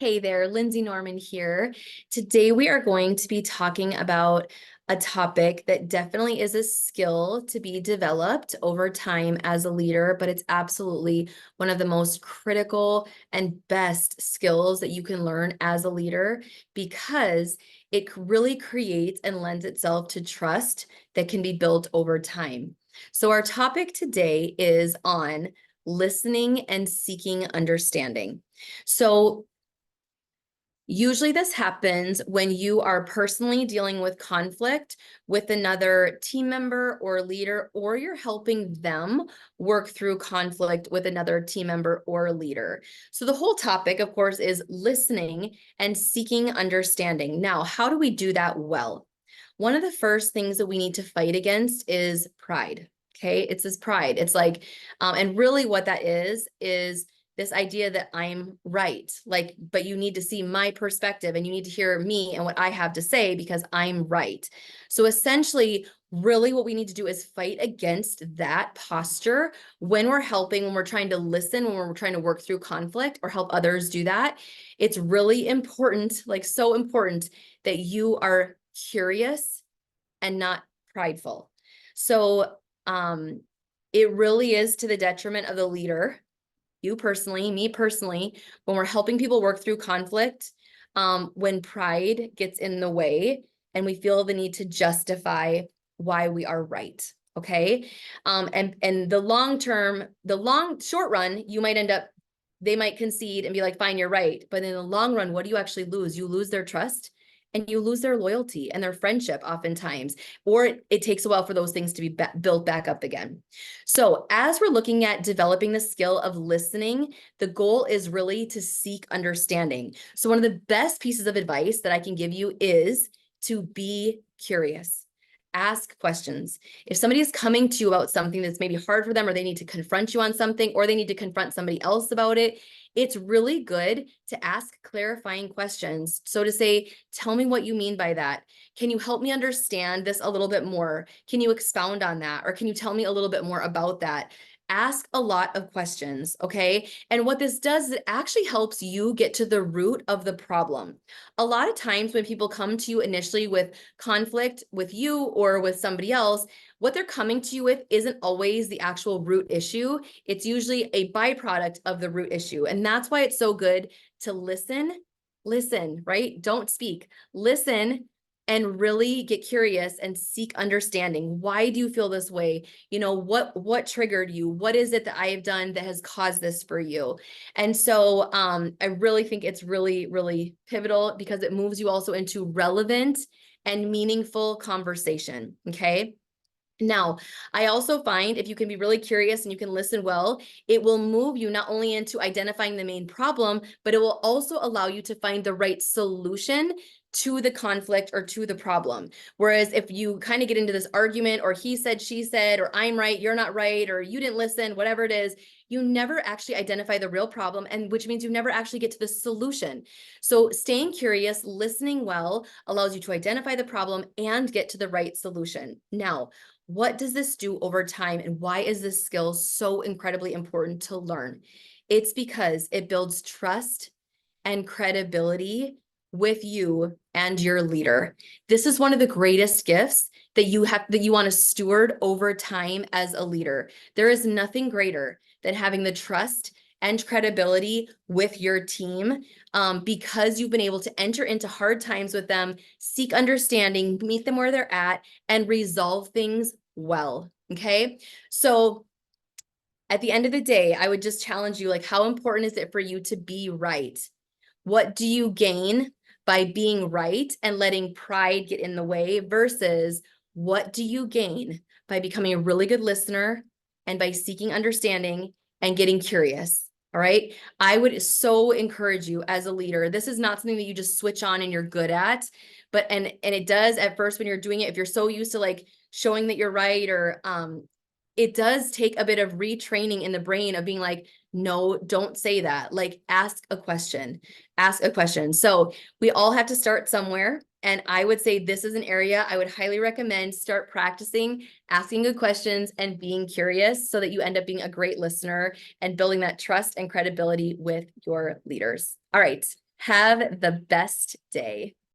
Hey there, Lindsay Norman here. Today we are going to be talking about a topic that definitely is a skill to be developed over time as a leader, but it's absolutely one of the most critical and best skills that you can learn as a leader because it really creates and lends itself to trust that can be built over time. So our topic today is on listening and seeking understanding. So usually this happens when you are personally dealing with conflict with another team member or leader, or you're helping them work through conflict with another team member or leader. So the whole topic, of course, is listening and seeking understanding. Now, how do we do that well? One of the first things that we need to fight against is pride. Okay, it's this pride. It's like, and really what that is this idea that I'm right, like, but you need to see my perspective and you need to hear me and what I have to say because I'm right. So essentially, really what we need to do is fight against that posture when we're helping, when we're trying to listen, when we're trying to work through conflict or help others do that. It's really important, like so important, that you are curious and not prideful. So it really is to the detriment of the leader, you personally, me personally, when we're helping people work through conflict, when pride gets in the way and we feel the need to justify why we are right. Okay. And short run, you might end up, they might concede and be like, fine, you're right. But in the long run, what do you actually lose? You lose their trust and you lose their loyalty and their friendship oftentimes, or it takes a while for those things to be built back up again. So as we're looking at developing the skill of listening, the goal is really to seek understanding. So one of the best pieces of advice that I can give you is to be curious. Ask questions. If somebody is coming to you about something that's maybe hard for them, or they need to confront you on something, or they need to confront somebody else about it, it's really good to ask clarifying questions. So to say, tell me what you mean by that. Can you help me understand this a little bit more? Can you expound on that? Or can you tell me a little bit more about that? Ask a lot of questions, okay? And what this does is it actually helps you get to the root of the problem. A lot of times when people come to you initially with conflict with you or with somebody else, what they're coming to you with isn't always the actual root issue. It's usually a byproduct of the root issue. And that's why it's so good to listen, right? Don't speak, listen, and really get curious and seek understanding. Why do you feel this way? You know, what triggered you? What is it that I have done that has caused this for you? And so I really think it's really, really pivotal because it moves you also into relevant and meaningful conversation, okay? Now, I also find if you can be really curious and you can listen well, it will move you not only into identifying the main problem, but it will also allow you to find the right solution to the conflict or to the problem. Whereas if you kind of get into this argument or he said, she said, or I'm right, you're not right, or you didn't listen, whatever it is, you never actually identify the real problem, and which means you never actually get to the solution. So staying curious, listening well allows you to identify the problem and get to the right solution. Now, what does this do over time, and why is this skill so incredibly important to learn? It's because it builds trust and credibility with you and your leader. This is one of the greatest gifts that you want to steward over time as a leader. There is nothing greater than having the trust and credibility with your team, because you've been able to enter into hard times with them, seek understanding, meet them where they're at, and resolve things well. Okay. So at the end of the day, I would just challenge you, like, how important is it for you to be right? What do you gain by being right and letting pride get in the way versus what do you gain by becoming a really good listener and by seeking understanding and getting curious? All right. I would so encourage you as a leader. This is not something that you just switch on and you're good at, but and it does at first when you're doing it, if you're so used to like showing that you're right, or it does take a bit of retraining in the brain of being like, no, don't say that. Like, ask a question, ask a question. So we all have to start somewhere. And I would say this is an area I would highly recommend start practicing asking good questions and being curious so that you end up being a great listener and building that trust and credibility with your leaders. All right. Have the best day.